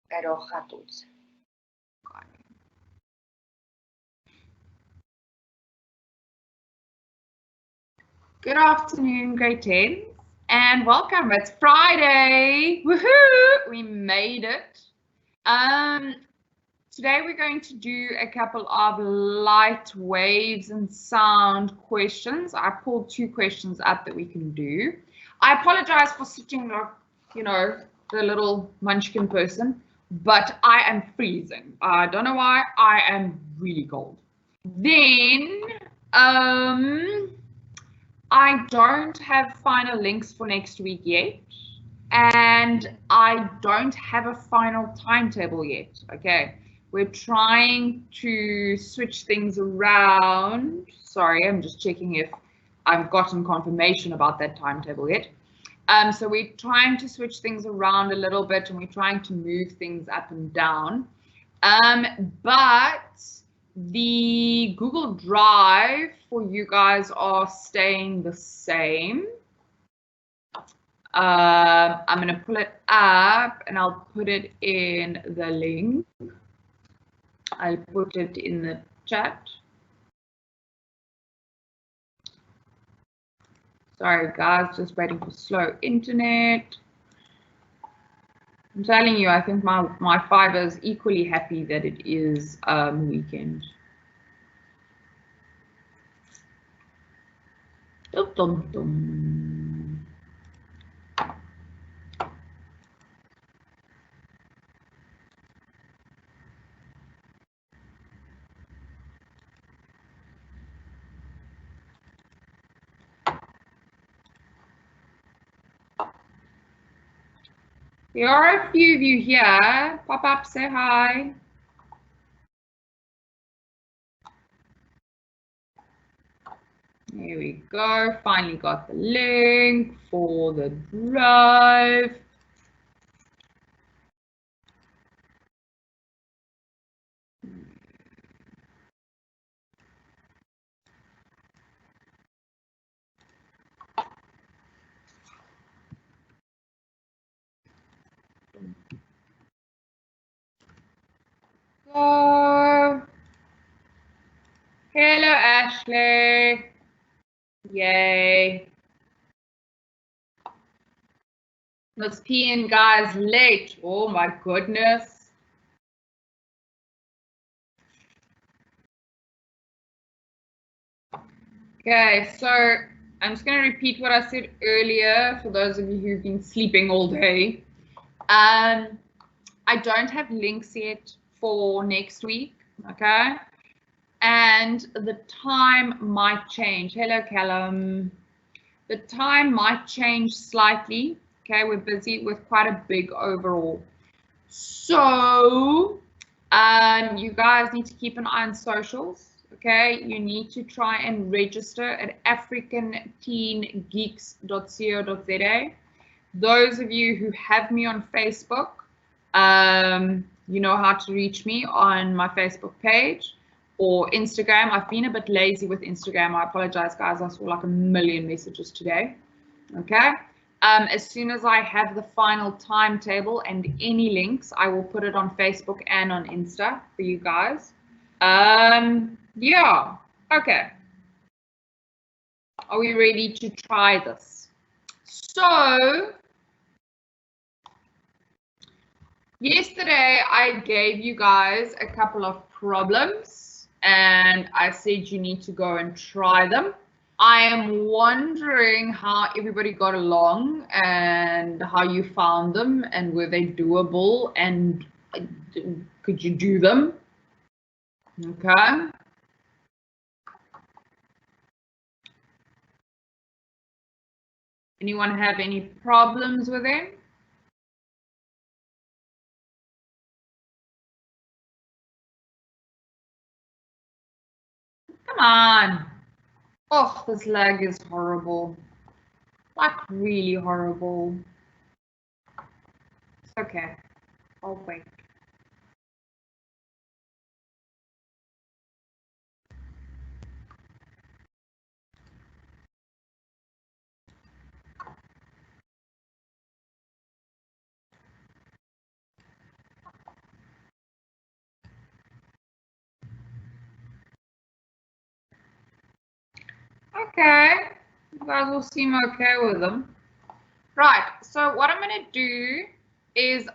Good afternoon, grade 10s, and welcome. It's Friday. Woohoo! We made it. Today we're going to do a couple of light waves and sound questions. I pulled 2 questions up that we can do. I apologize for sitting like, the little munchkin person, but I am freezing. I don't know why. I am really cold. Then, I don't have final links for next week yet, and I don't have a final timetable yet. Okay, we're trying to switch things around. Sorry, I'm just checking if I've gotten confirmation about that timetable yet. So we're trying to switch things around a little bit, and we're trying to move things up and down. But the Google Drive for you guys are staying the same. I'm going to pull it up and I'll put it in the link. I'll put it in the chat. Sorry guys, just waiting for slow internet. I'm telling you, I think my fiber is equally happy that it is weekend. Dum, dum, dum. There are a few of you here. Pop up, say hi. There we go. Finally got the link for the drive. So, hello Ashley. Yay. Let's peeing guys late. Oh my goodness. Okay, so I'm just going to repeat what I said earlier for those of you who've been sleeping all day. I don't have links yet for next week, okay? And the time might change. Hello, Callum. The time might change slightly. Okay, we're busy with quite a big overhaul. So you guys need to keep an eye on socials. Okay, you need to try and register at africanteengeeks.co.za. Those of you who have me on Facebook, you know how to reach me on my Facebook page or Instagram. I've been a bit lazy with Instagram. I apologize, guys. I saw like a million messages today. Okay. As soon as I have the final timetable and any links, I will put it on Facebook and on Insta for you guys. Yeah. Okay. Are we ready to try this? So, yesterday I gave you guys a couple of problems and I said you need to go and try them. I am wondering how everybody got along and how you found them and were they doable and could you do them? Okay. Anyone have any problems with them? Come on. Oh, this lag is horrible. Like really horrible. It's okay. I'll wait. Okay, you guys all seem okay with them. Right, so what I'm going to do is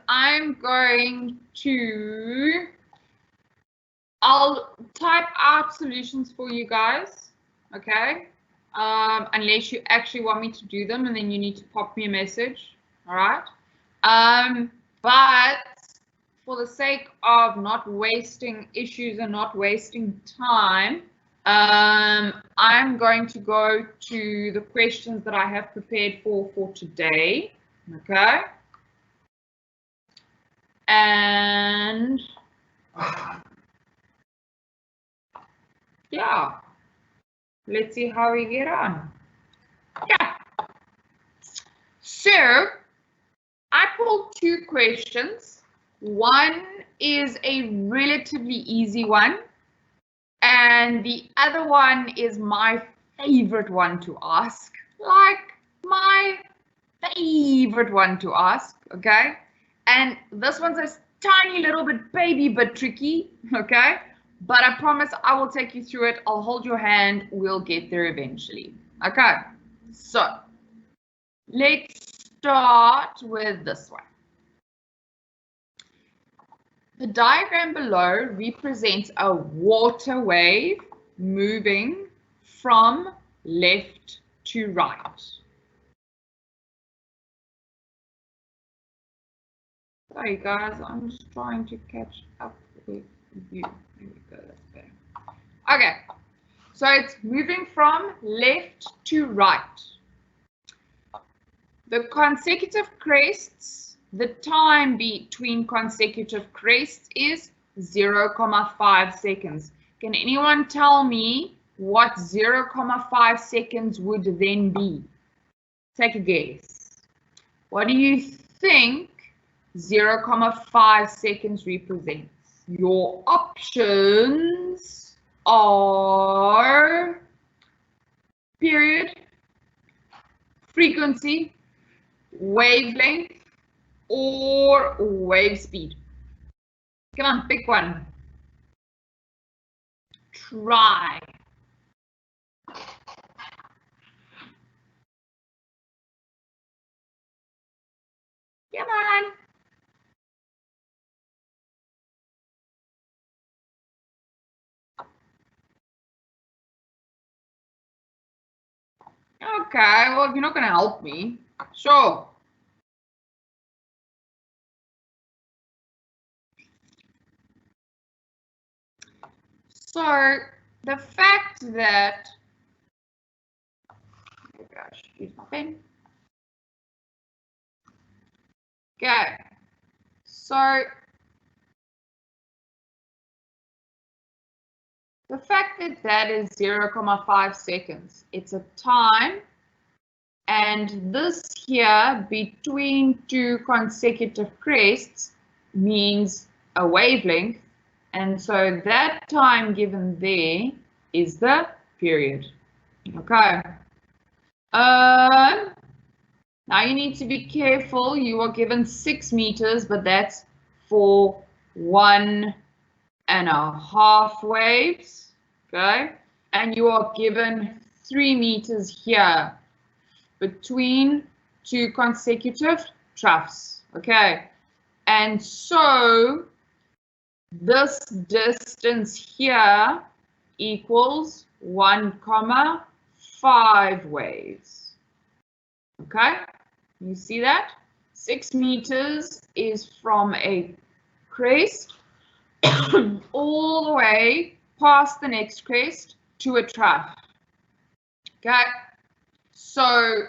I'll type out solutions for you guys, okay? Unless you actually want me to do them, and then you need to pop me a message, all right? But for the sake of not wasting issues and not wasting time, I'm going to go to the questions that I have prepared for today, okay? And yeah, let's see how we get on. Yeah. So I pulled two questions. One is a relatively easy one, and the other one is my favorite one to ask. Like my favorite one to ask, okay? And this one's a tiny little bit baby bit tricky, okay? But I promise I will take you through it. I'll hold your hand. We'll get there eventually. Okay, so let's start with this one. The diagram below represents a water wave moving from left to right. Sorry guys, I'm just trying to catch up with you. There we go, that's better. Okay, so it's moving from left to right. The consecutive crests, the time between consecutive crests is 0.5 seconds. Can anyone tell me what 0.5 seconds would then be? Take a guess. What do you think 0.5 seconds represents? Your options are period, frequency, wavelength, or wave speed. Come on, pick one. Try. Come on. Okay, well, if you're not going to help me, sure. So, the fact that, oh gosh, use my pen. Okay, so the fact that that is 0.5 seconds, it's a time, and this here between two consecutive crests means a wavelength, and so that time given there is the period. Okay. Now you need to be careful. You are given 6 meters, but that's for 1.5 waves. Okay. And you are given 3 meters here between two consecutive troughs. Okay. And so this distance here equals 1.5 waves. Okay, you see that? 6 meters is from a crest all the way past the next crest to a trough. Okay, so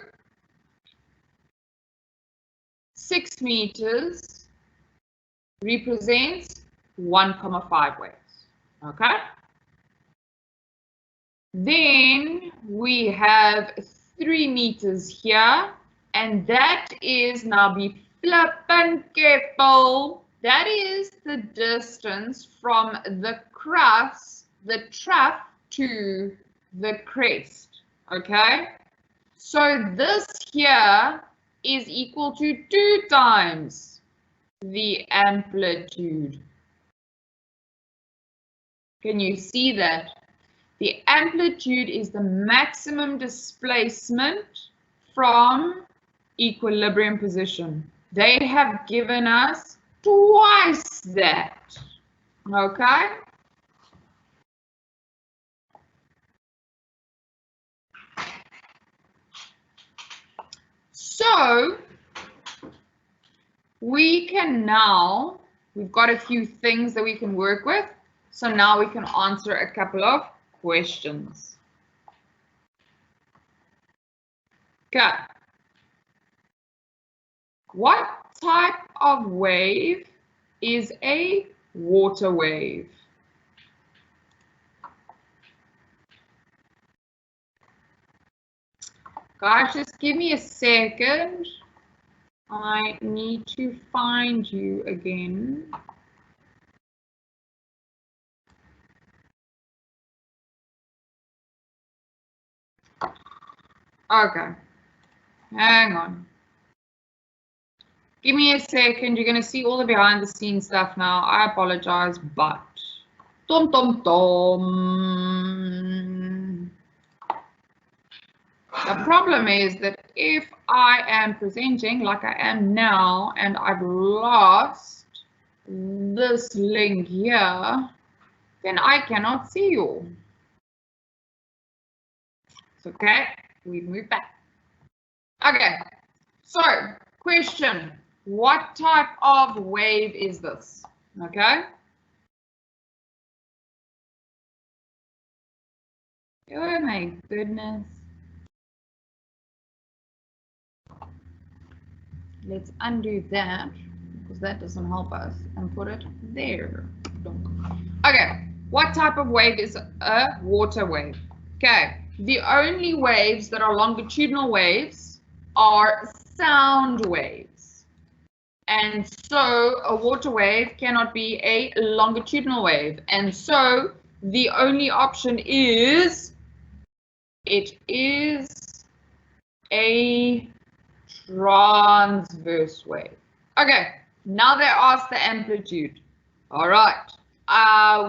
6 meters represents 1.5 waves. Okay, then we have 3 meters here, and that is, now be flippin' careful, that is the distance from the crest, the trough, to the crest. Okay, so this here is equal to 2 times the amplitude. Can you see that? The amplitude is the maximum displacement from equilibrium position. They have given us twice that. Okay? So we can now, we've got a few things that we can work with. So now we can answer a couple of questions. Okay. What type of wave is a water wave? Guys, just give me a second. I need to find you again. Okay, hang on. Give me a second. You're going to see all the behind the scenes stuff now. I apologize, but tom tom tom. The problem is that if I am presenting like I am now and I've lost this link here, then I cannot see you. It's okay, we move back. Okay, so question, what type of wave is this? Okay. Oh my goodness. Let's undo that because that doesn't help us and put it there. Okay, what type of wave is a water wave? Okay, the only waves that are longitudinal waves are sound waves. And so a water wave cannot be a longitudinal wave. And so the only option is, it is a transverse wave. Okay, now they ask the amplitude. All right,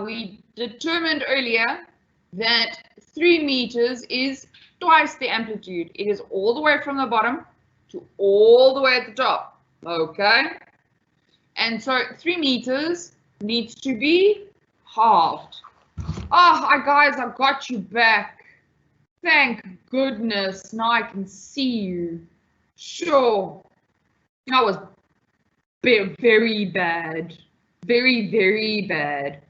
we determined earlier that 3 meters is twice the amplitude. It is all the way from the bottom to all the way at the top. Okay, and so 3 meters needs to be halved. Oh, guys, I got you back. Thank goodness. Now I can see you. Sure, that was very bad. Very, very bad.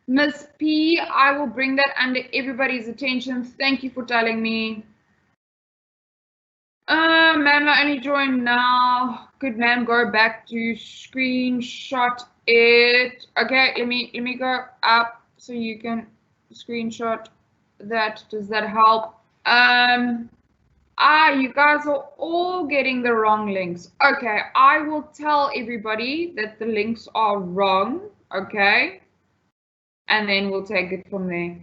Miss P, I will bring that under everybody's attention. Thank you for telling me. Ma'am, I only joined now. Could ma'am go back to screenshot it? Okay, let me go up so you can screenshot that. Does that help? You guys are all getting the wrong links. Okay, I will tell everybody that the links are wrong. Okay, and then we'll take it from there.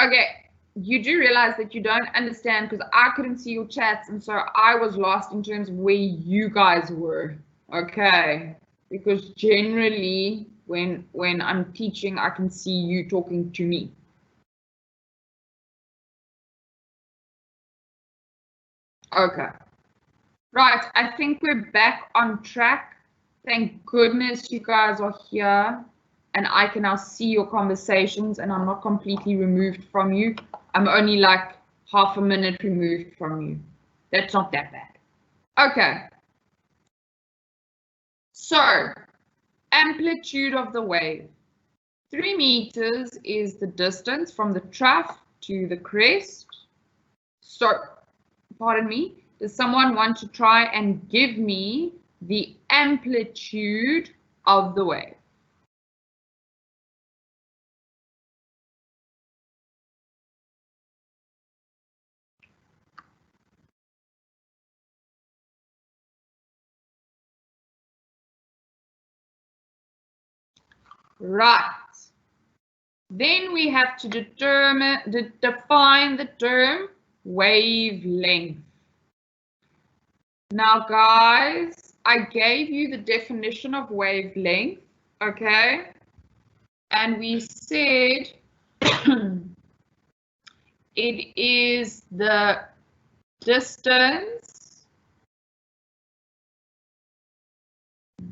Okay, you do realize that you don't understand because I couldn't see your chats, and so I was lost in terms of where you guys were. Okay, because generally when I'm teaching, I can see you talking to me. Okay. Right, I think we're back on track. Thank goodness you guys are here and I can now see your conversations and I'm not completely removed from you. I'm only like half a minute removed from you. That's not that bad. Okay. So, amplitude of the wave. 3 meters is the distance from the trough to the crest. So, pardon me. Does someone want to try and give me the amplitude of the wave? Right. Then we have to define the term wavelength. Now, guys, I gave you the definition of wavelength. okay? And we said it is the distance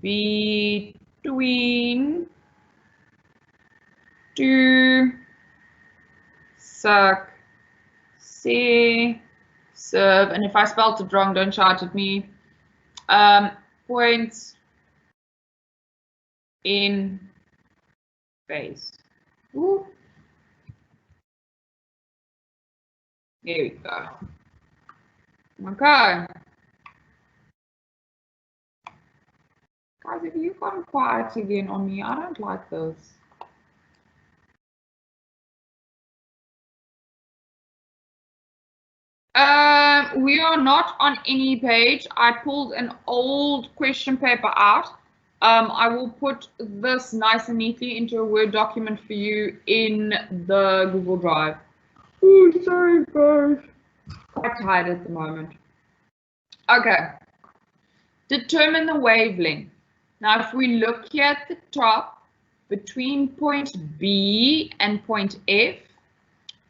between two successive, and if I spelled it wrong, don't shout at me, points in phase. Ooh. There we go. Okay. Guys, if you've gone quiet again on me, I don't like this. We are not on any page. I pulled an old question paper out. I will put this nice and neatly into a Word document for you in the Google Drive. Oh, sorry, guys. Quite tired at the moment. Okay. Determine the wavelength. Now, if we look here at the top, between point B and point F,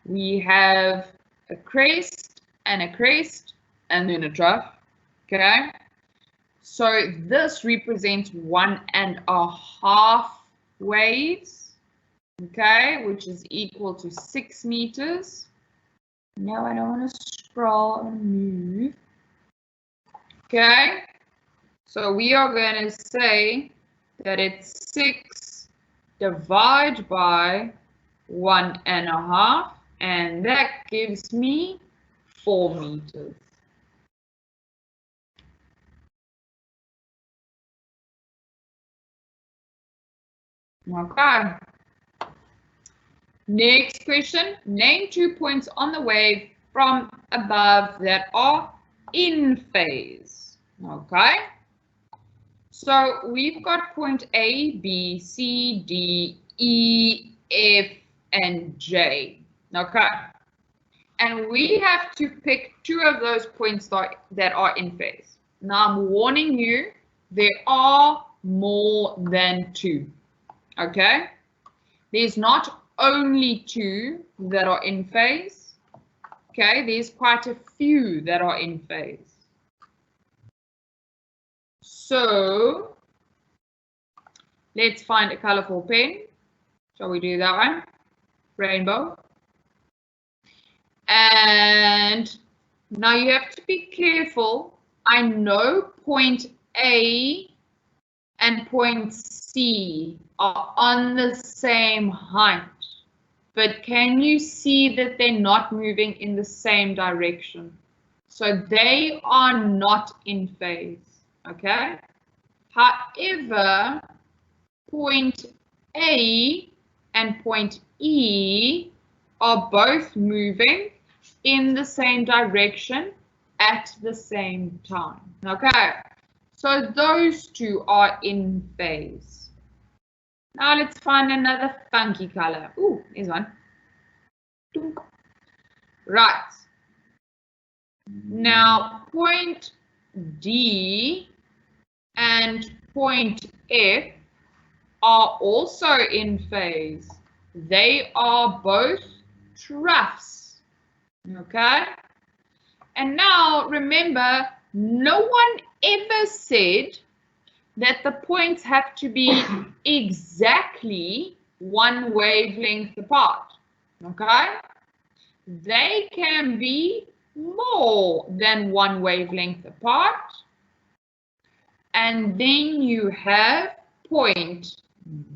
we have a crest, and a crest, and then a trough, okay? So this represents 1.5 waves, okay, which is equal to 6 meters. Now I don't want to scroll, I want to move, okay? So we are going to say that it's 6 divided by 1.5, and that gives me 4 meters. Okay. Next question. Name 2 points on the wave from above that are in phase. Okay. So we've got point A, B, C, D, E, F, and J. Okay. And we have to pick 2 of those points that are in phase. Now I'm warning you, there are more than 2. Okay? There's not only 2 that are in phase. Okay? There's quite a few that are in phase. So let's find a colorful pen. Shall we do that one? Rainbow. And now you have to be careful. I know point A and point C are on the same height, but can you see that they're not moving in the same direction? So they are not in phase, okay? However, point A and point E are both moving in the same direction at the same time. Okay, so those 2 are in phase. Now let's find another funky color. Ooh, here's one. Right. Now point D and point F are also in phase. They are both troughs. Okay? And now remember, no one ever said that the points have to be exactly 1 wavelength apart. Okay? They can be more than 1 wavelength apart. And then you have point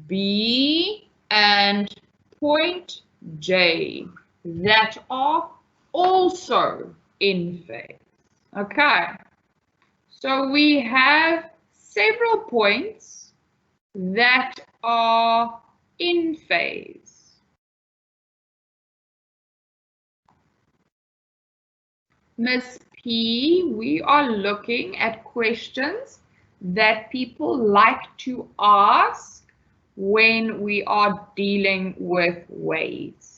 B and point J that are also in phase. Okay, so we have several points that are in phase. Miss P, we are looking at questions that people like to ask when we are dealing with waves.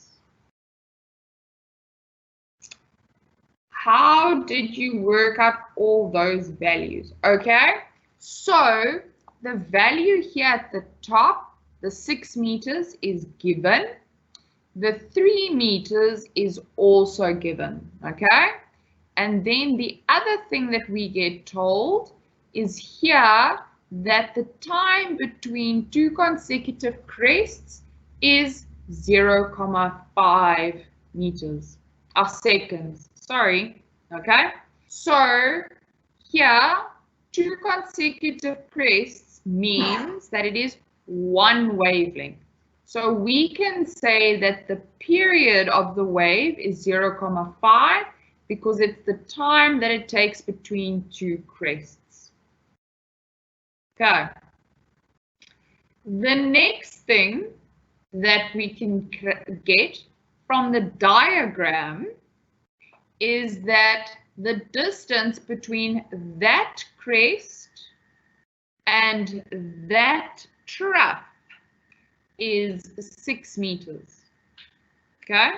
How did you work out all those values? Okay, so the value here at the top, the 6 meters, is given. The 3 meters is also given, okay? And then the other thing that we get told is here that the time between 2 consecutive crests is 0,5 meters, seconds, sorry, okay? So here, 2 consecutive crests means that it is 1 wavelength. So we can say that the period of the wave is 0,5 because it's the time that it takes between 2 crests. Okay. The next thing that we can get from the diagram is that the distance between that crest and that trough is 6 meters, okay?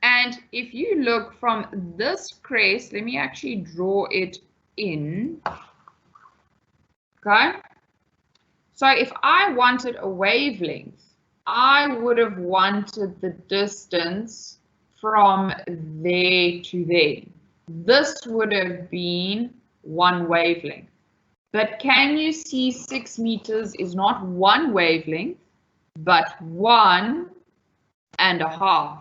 And if you look from this crest, let me actually draw it in, okay? So if I wanted a wavelength, I would have wanted the distance from there to there. This would have been 1 wavelength. But can you see 6 meters is not 1 wavelength, but 1.5.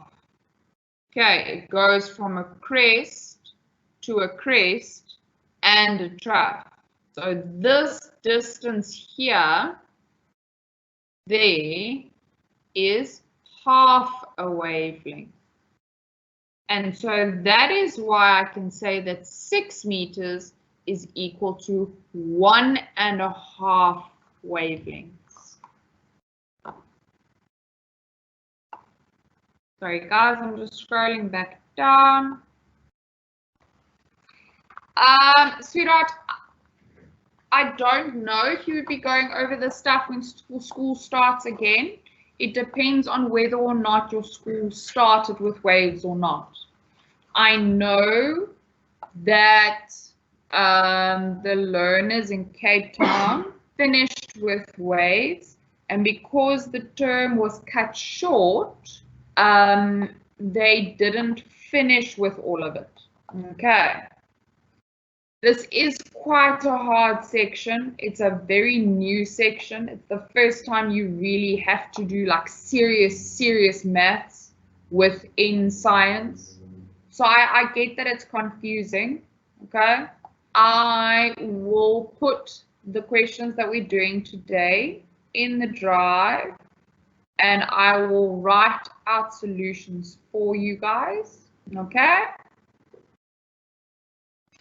Okay, it goes from a crest to a crest and a trough. So this distance here, there, is half a wavelength. And so that is why I can say that 6 meters is equal to 1.5 wavelengths. Sorry guys, I'm just scrolling back down. Sweetheart, I don't know if you would be going over this stuff when school starts again. It depends on whether or not your school started with waves or not. I know that the learners in Cape Town finished with waves, and because the term was cut short, they didn't finish with all of it. Okay. This is quite a hard section. It's a very new section. It's the first time you really have to do like serious maths within science. So I get that it's confusing, okay? I will put the questions that we're doing today in the drive, and I will write out solutions for you guys, okay?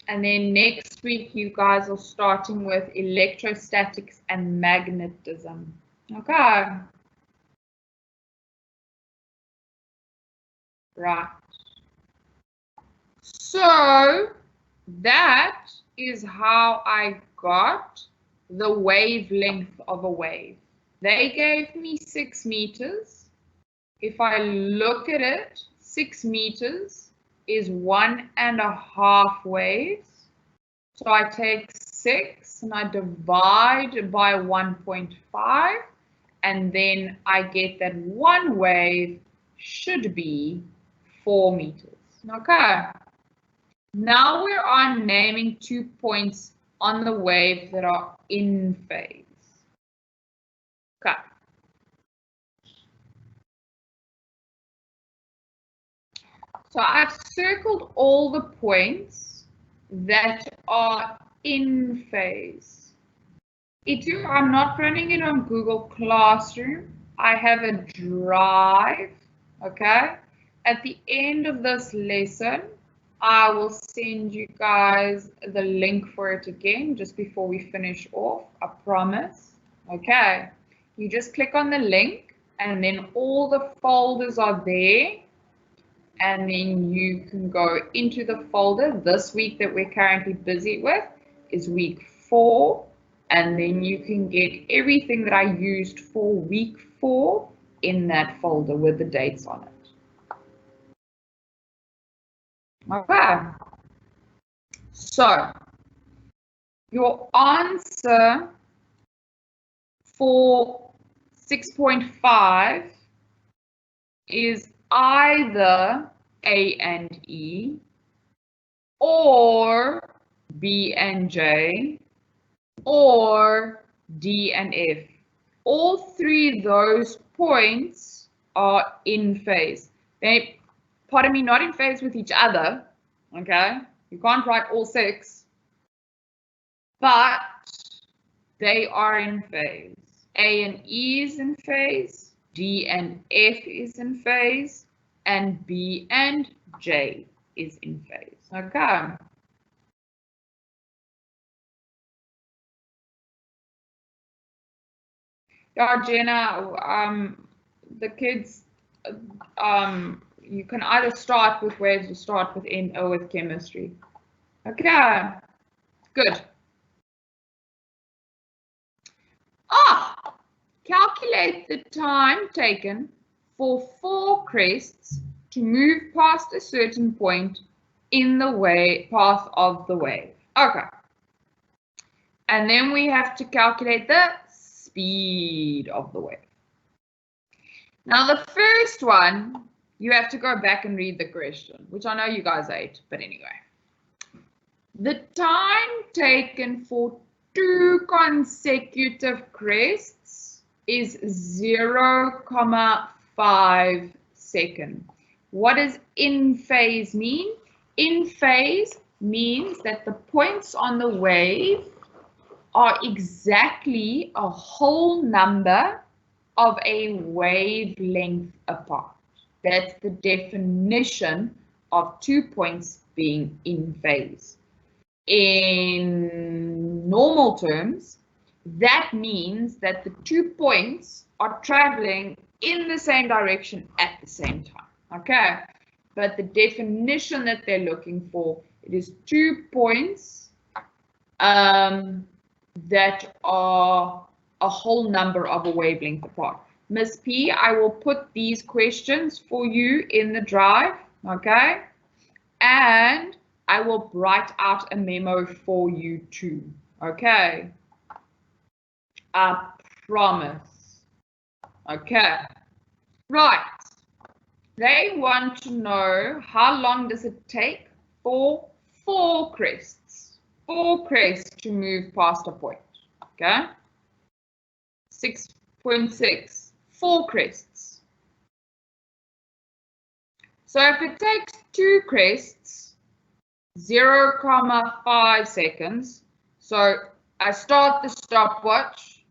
And then next week, you guys are starting with electrostatics and magnetism. Okay. Right. So that is how I got the wavelength of a wave. They gave me 6 meters. If I look at it, 6 meters is 1.5 waves. So I take 6 and I divide by 1.5, and then I get that 1 wave should be 4 meters. Okay. Now we're on naming 2 points on the wave that are in phase. Okay. So I've circled all the points that are in phase. I'm not running it on Google Classroom. I have a drive, okay? At the end of this lesson, I will send you guys the link for it again just before we finish off, I promise, okay? You just click on the link and then all the folders are there. And then you can go into the folder. This week that we're currently busy with is week 4. And then you can get everything that I used for week 4 in that folder with the dates on it. Okay. So your answer for 6.5 is either A and E or B and J or D and F. All three of those points are in phase. They, pardon me, not in phase with each other, okay? You can't write all 6, but they are in phase. A and E is in phase, D and F is in phase, and B and J is in phase, okay? Yeah, Jenna, the kids, you can either start with waves or start with or with chemistry. Okay, good. Calculate the time taken for 4 crests to move past a certain point in the path of the wave. Okay. And then we have to calculate the speed of the wave. Now the first one, you have to go back and read the question, which I know you guys hate, but anyway. The time taken for 2 consecutive crests is 0,5 seconds. What does in phase mean? In phase means that the points on the wave are exactly a whole number of a wavelength apart. That's the definition of 2 points being in phase. In normal terms, that means that the 2 points are traveling in the same direction at the same time, okay? But the definition that they're looking for, it is 2 points that are a whole number of a wavelength apart. Miss P, I will put these questions for you in the drive, okay? And I will write out a memo for you too, okay? I promise. Okay, right. They want to know how long does it take for 4 crests. 4 crests to move past a point, okay? 6.6, 4 crests. So if it takes 2 crests, 0,5 seconds. So I start the stopwatch.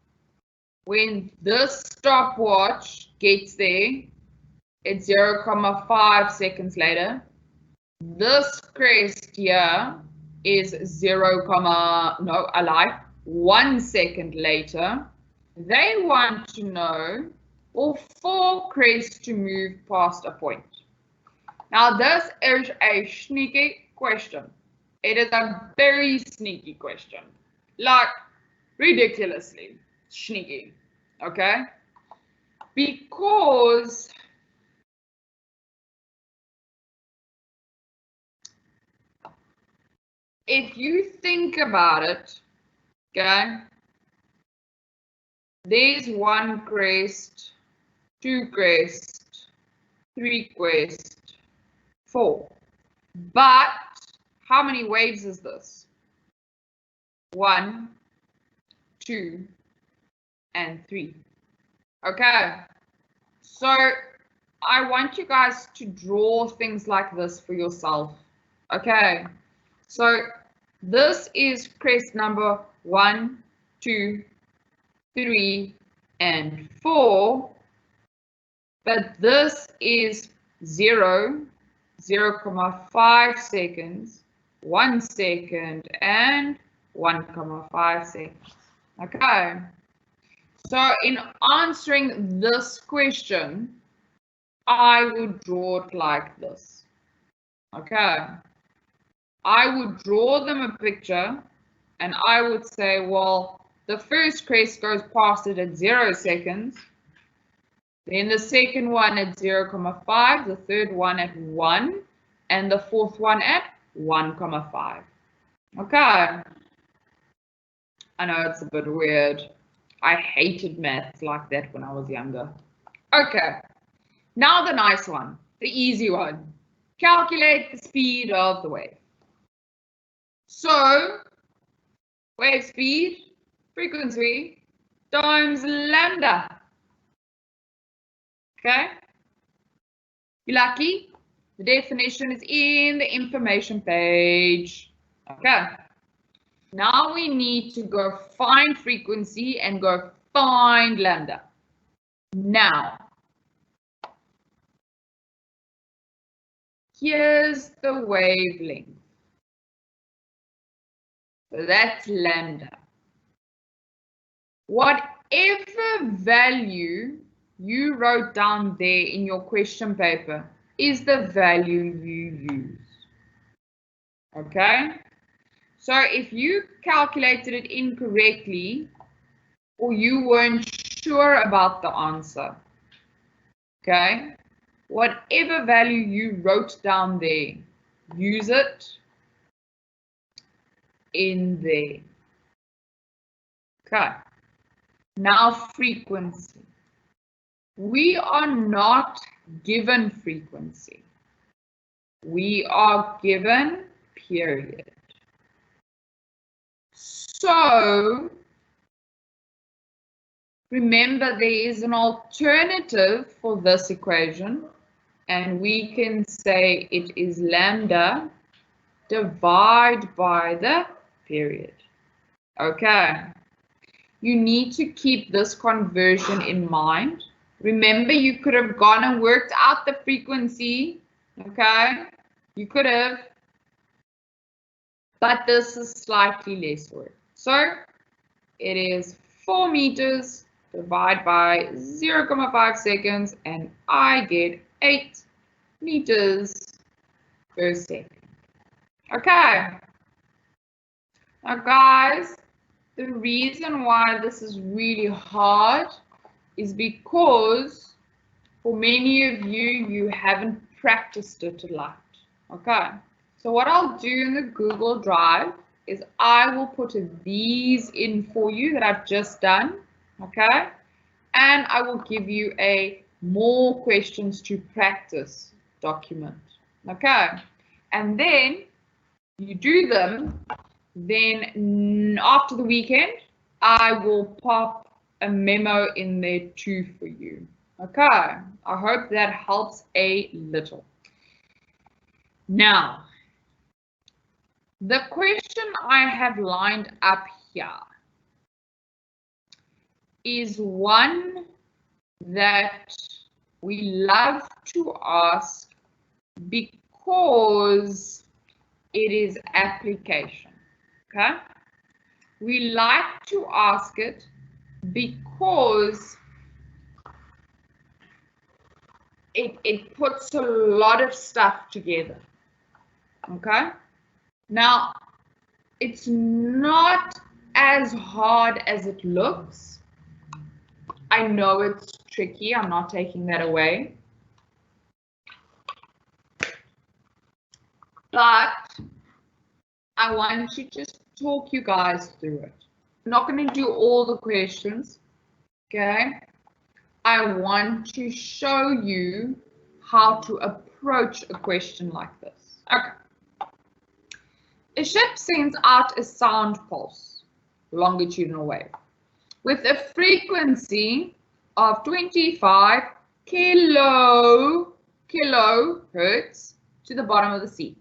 When this stopwatch gets there, it's 0,5 seconds later. This crest here is 1 second later. They want to know for 4 crests to move past a point. Now this is a sneaky question. It is a very sneaky question. Like ridiculously sneaky. Okay? Because if you think about it, okay, there's 1 crest, 2 crest, 3 crest, 4. But how many waves is this? 1, 2, and 3. Okay, so I want you guys to draw things like this for yourself. Okay, so this is crest number 1, 2, 3, and 4. But this is 0,5 seconds, 1 second, and 1,5 seconds. Okay. So in answering this question, I would draw it like this. Okay. I would draw them a picture and I would say, well, the first crest goes past it at 0 seconds. Then the second one at 0,5, the third one at 1, and the fourth one at 1,5. Okay. I know it's a bit weird. I hated maths like that when I was younger. Okay, now the nice one, the easy one. Calculate the speed of the wave. So, wave speed, frequency, times lambda. Okay? You lucky? The definition is in the information page. Okay. Now we need to go find frequency and go find lambda. Now, here's the wavelength. So that's lambda. Whatever value you wrote down there in your question paper is the value you use. Okay? So if you calculated it incorrectly or you weren't sure about the answer, okay, whatever value you wrote down there, use it in there. Okay, now frequency. We are not given frequency. We are given period. So remember, there is an alternative for this equation, and we can say it is lambda divided by the period. Okay. You need to keep this conversion in mind. Remember, you could have gone and worked out the frequency. Okay. You could have. But this is slightly less work. So it is 4 meters divided by 0.5 seconds, and I get 8 meters per second. Okay. Now, guys, the reason why this is really hard is because for many of you, you haven't practiced it a lot. Okay. So what I'll do in the Google Drive is I will put these in for you that I've just done. Okay. And I will give you a more questions to practice document. Okay. And then you do them. Then after the weekend, I will pop a memo in there too for you. Okay. I hope that helps a little. Now, the question I have lined up here is one that we love to ask because it is application. Okay? We like to ask it because it puts a lot of stuff together. Okay? Now, it's not as hard as it looks. I know it's tricky. I'm not taking that away. But I want to just talk you guys through it. I'm not going to do all the questions. Okay? I want to show you how to approach a question like this. Okay. A ship sends out a sound pulse, longitudinal wave, with a frequency of 25 kilohertz to the bottom of the sea.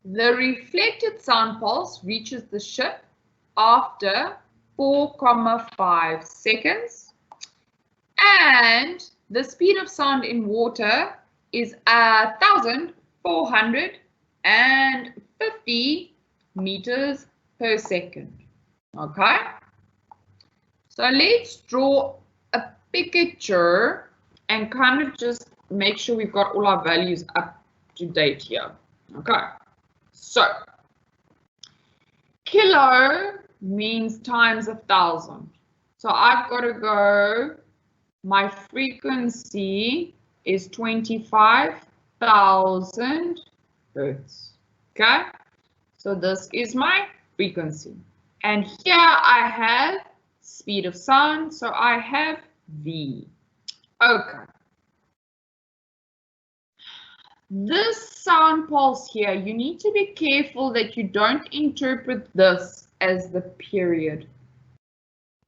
The reflected sound pulse reaches the ship after 4.5 seconds, and the speed of sound in water is 1,450 meters per second. Okay, so let's draw a picture and kind of just make sure we've got all our values up to date here. Okay, so kilo means times 1,000. So I've got to go, my frequency is 25,000 hertz. Okay, so this is my frequency. And here I have speed of sound, so I have V. Okay. This sound pulse here, you need to be careful that you don't interpret this as the period.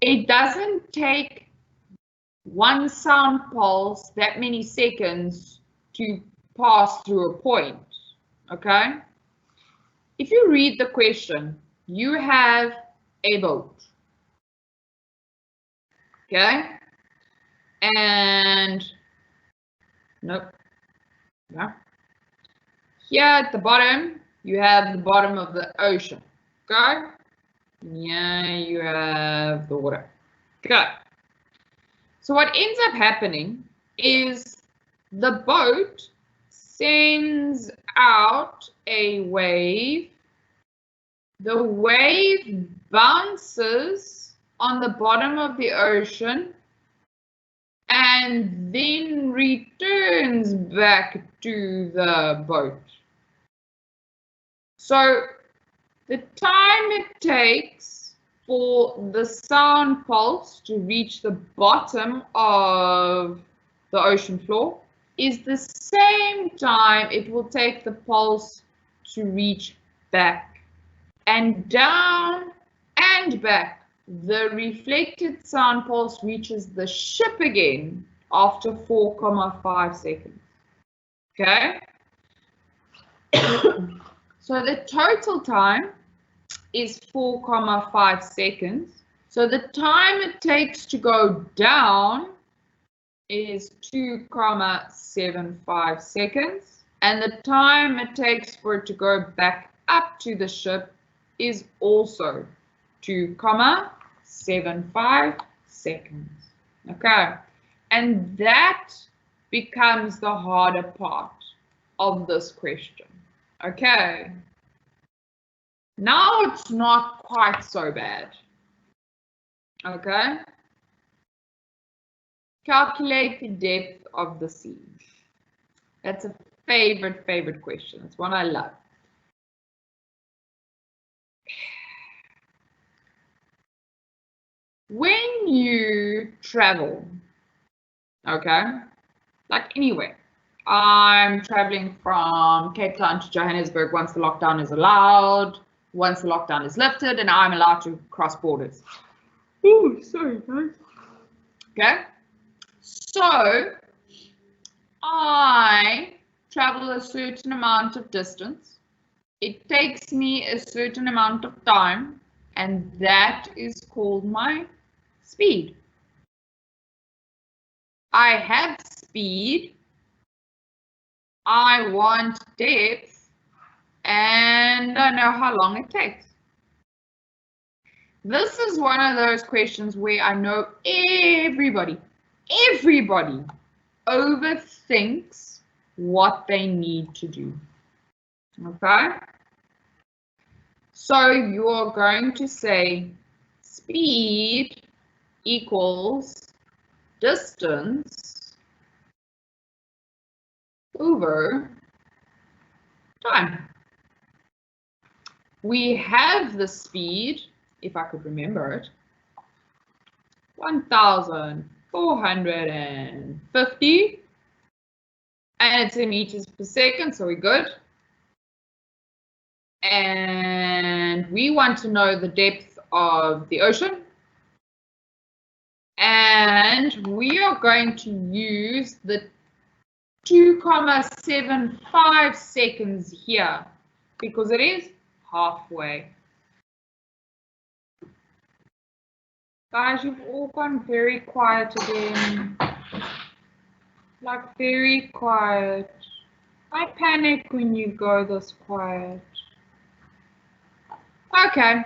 It doesn't take one sound pulse that many seconds to pass through a point, okay? If you read the question, you have a boat, okay? And, nope, no. Here at the bottom, you have the bottom of the ocean, okay? Yeah, you have the water, okay? So what ends up happening is the boat sends out a wave. The wave bounces on the bottom of the ocean and then returns back to the boat. So the time it takes for the sound pulse to reach the bottom of the ocean floor is the same time it will take the pulse to reach back and down and back. The reflected sound pulse reaches the ship again after 4,5 seconds. Okay? So the total time is 4,5 seconds. So the time it takes to go down is 2,75 seconds. And the time it takes for it to go back up to the ship is also 2,75 seconds. Okay. And that becomes the harder part of this question. Okay. Now it's not quite so bad. Okay. Calculate the depth of the sea. That's a favorite question. It's one I love. When you travel, okay, like anywhere, I'm traveling from Cape Town to Johannesburg once the lockdown is allowed, once the lockdown is lifted, and I'm allowed to cross borders. Oh, sorry, guys. Okay, so I travel a certain amount of distance. It takes me a certain amount of time, and that is called my speed. I have speed, I want depth, and I know how long it takes. This is one of those questions where I know everybody overthinks what they need to do. Okay? So you're going to say speed equals distance over time. We have the speed, if I could remember it, 1,450, and it's in meters per second, so we're good. And we want to know the depth of the ocean. And we are going to use the 2,75 seconds here because it is halfway. Guys, you've all gone very quiet again. Like very quiet. I panic when you go this quiet. Okay.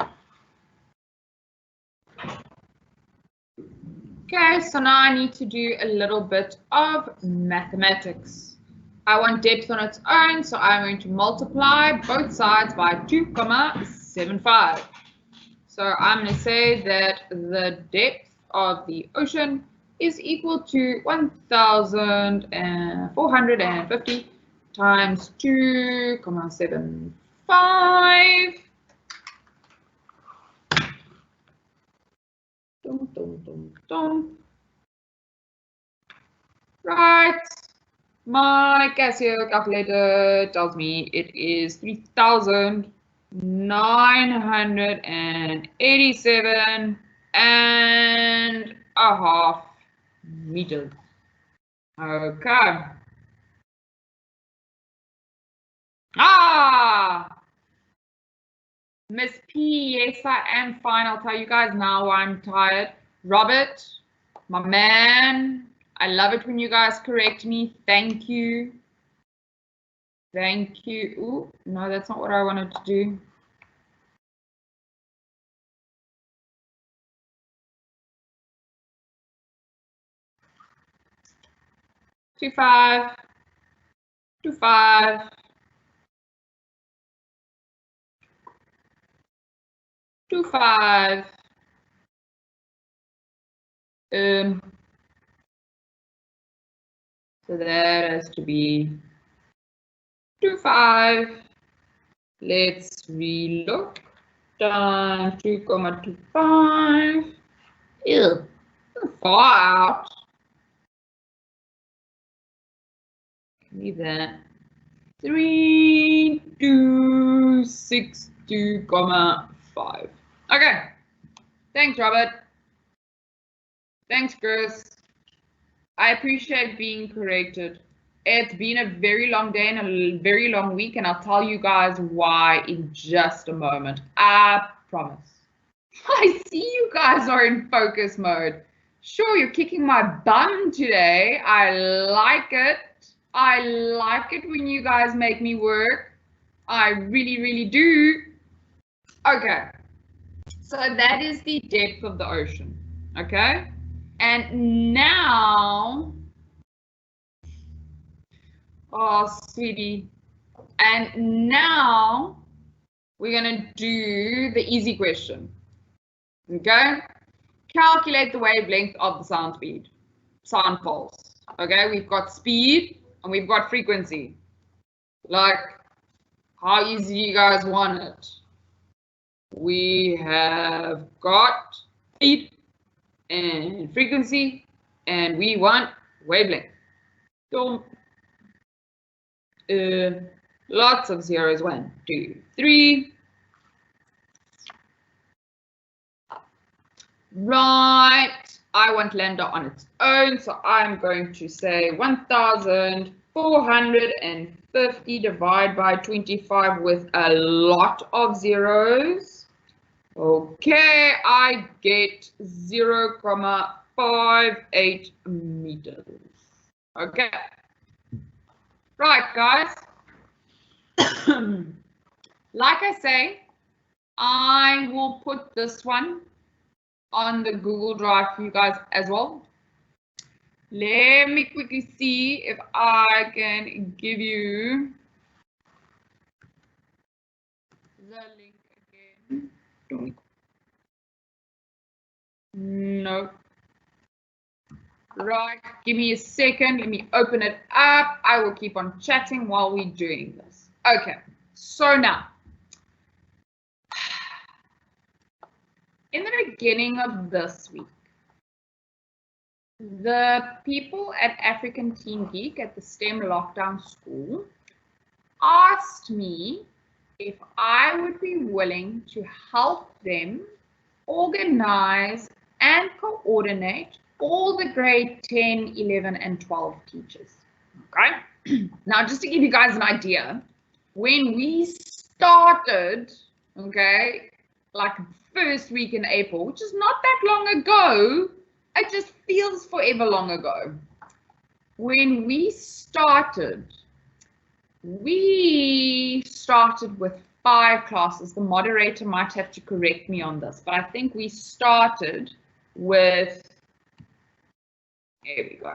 Okay, so now I need to do a little bit of mathematics. I want depth on its own, so I'm going to multiply both sides by 2,75. So I'm going to say that the depth of the ocean is equal to 1,450 times 2,75 Dum, dum, dum, dum. Right. My Casio calculator tells me it is 3,987 and a half meters. Okay. Miss P, yes, I am fine. I'll tell you guys now why I'm tired. Robert, my man, I love it when you guys correct me. Thank you. Thank you. Ooh, no, that's not what I wanted to do. Two five. 25. 25. So that has to be 25. Let's relook. Done 2,25. Ew, far out. Leave that. 3,262,5. Okay. Thanks, Robert. Thanks, Chris. I appreciate being corrected. It's been a very long day and a very long week, and I'll tell you guys why in just a moment. I promise. I see you guys are in focus mode. Sure, you're kicking my bum today. I like it. I like it when you guys make me work. I really, really do. Okay. So that is the depth of the ocean. Okay. And now, oh, sweetie. And now we're going to do the easy question. Okay. Calculate the wavelength of the sound speed, sound pulse. Okay. We've got speed and we've got frequency. Like, how easy do you guys want it? We have got speed and frequency, and we want wavelength. So, lots of zeros. 1, 2, 3. Right. I want lambda on its own, so I'm going to say 1,450 divided by 25 with a lot of zeros. Okay, I get 0,58 meters. Okay. Right, guys. Like I say, I will put this one on the Google Drive for you guys as well. Let me quickly see if I can give you the link again. No. Right, give me a second. Let me open it up. I will keep on chatting while we're doing this. Okay, so now, in the beginning of this week, the people at African Teen Geek at the STEM Lockdown School asked me if I would be willing to help them organize and coordinate all the grade 10, 11, and 12 teachers. Okay. Now, just to give you guys an idea, when we started, okay, like first week in April, which is not that long ago, it just feels forever long ago. When we started with 5 classes. The moderator might have to correct me on this, but I think we started with, there we go.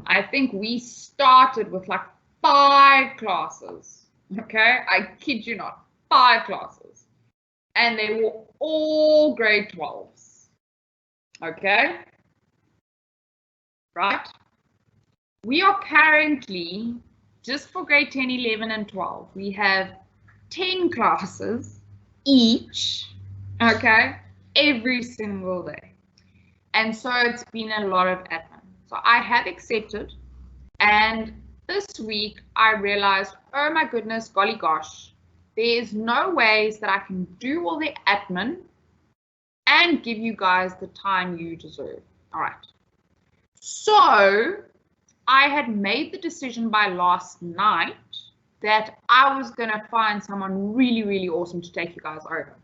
I think we started with like 5 classes. Okay, I kid you not, 5 classes. And they were all grade 12s. Okay, right? We are currently, just for grade 10, 11, and 12, we have 10 classes each, okay, every single day. And so it's been a lot of admin. So I have accepted, and this week I realized, oh my goodness, golly gosh, there's no ways that I can do all the admin and give you guys the time you deserve. All right. So I had made the decision by last night that I was going to find someone really, really awesome to take you guys over.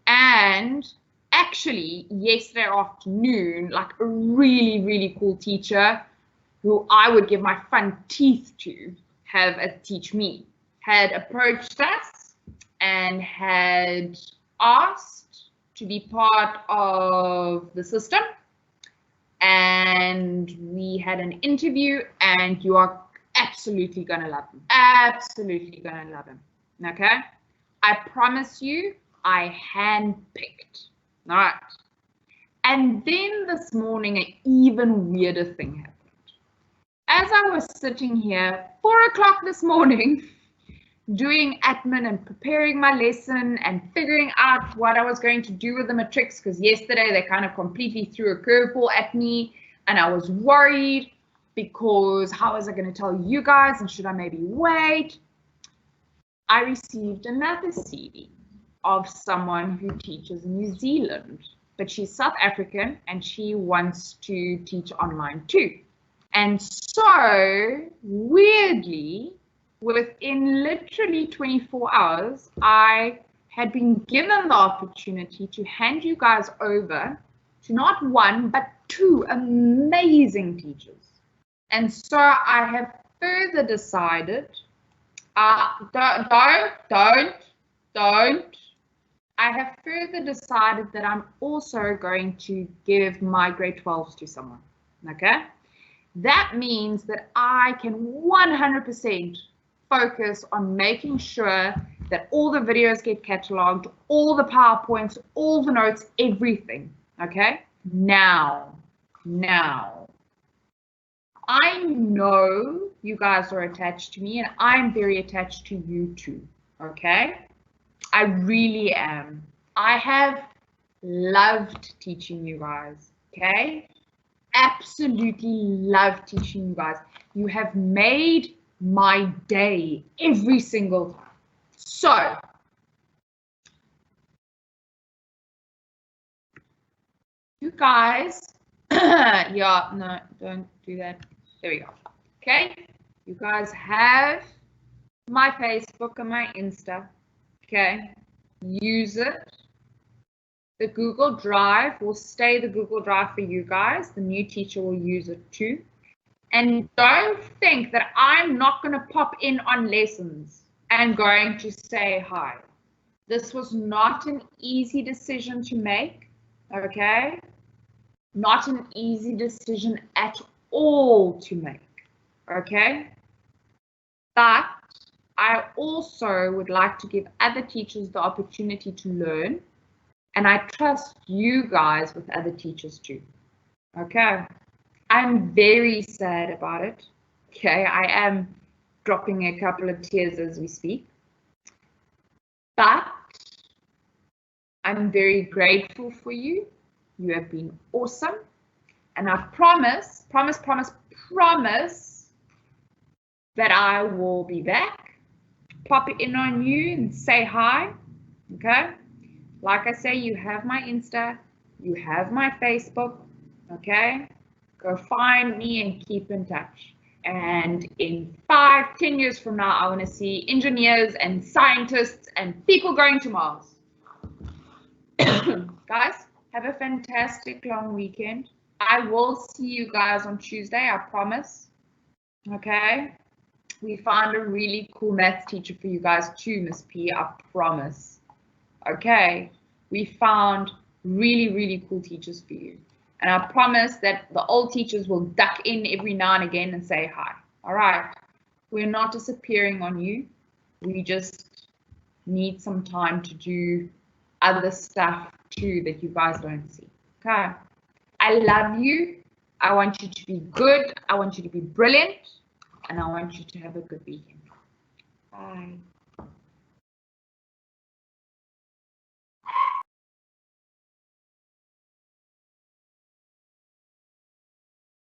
And actually, yesterday afternoon, like a really, really cool teacher who I would give my front teeth to teach me, had approached us and had asked to be part of the system. And we had an interview, and you are absolutely going to love him. Absolutely going to love him. Okay? I promise you, I handpicked. All right. And then this morning, an even weirder thing happened. As I was sitting here, 4 o'clock this morning, doing admin and preparing my lesson and figuring out what I was going to do with the matrics, because yesterday they kind of completely threw a curveball at me, and I was worried because how was I going to tell you guys, and should I maybe wait? I received another CV of someone who teaches in New Zealand, but she's South African and she wants to teach online too. And so weirdly, within literally 24 hours, I had been given the opportunity to hand you guys over to not one, but 2 amazing teachers. And so I have further decided, don't. I have further decided that I'm also going to give my grade 12s to someone, okay? That means that I can 100% focus on making sure that all the videos get cataloged, all the PowerPoints, all the notes, everything, okay? Now, I know you guys are attached to me, and I'm very attached to you too, okay? I really am. I have loved teaching you guys, okay? Absolutely love teaching you guys. You have made my day every single time. So, you guys, yeah, no, don't do that. There we go. Okay, you guys have my Facebook and my Insta. Okay, use it. The Google Drive will stay the Google Drive for you guys. The new teacher will use it too. And don't think that I'm not going to pop in on lessons and going to say hi. This was not an easy decision to make, okay? Not an easy decision at all to make, okay? But I also would like to give other teachers the opportunity to learn, and I trust you guys with other teachers too, okay? I'm very sad about it, okay? I am dropping a couple of tears as we speak, but I'm very grateful for you. You have been awesome, and I promise that I will be back, pop it in on you and say hi, okay? Like I say, you have my Insta, you have my Facebook, okay? Go find me and keep in touch. And in 5-10 years from now, I want to see engineers and scientists and people going to Mars. Guys, have a fantastic long weekend. I will see you guys on Tuesday, I promise. Okay? We found a really cool maths teacher for you guys too, Miss P, I promise. Okay? We found really, really cool teachers for you. And I promise that the old teachers will duck in every now and again and say hi. All right? We're not disappearing on you. We just need some time to do other stuff too that you guys don't see. Okay? I love you. I want you to be good. I want you to be brilliant. And I want you to have a good weekend. Bye.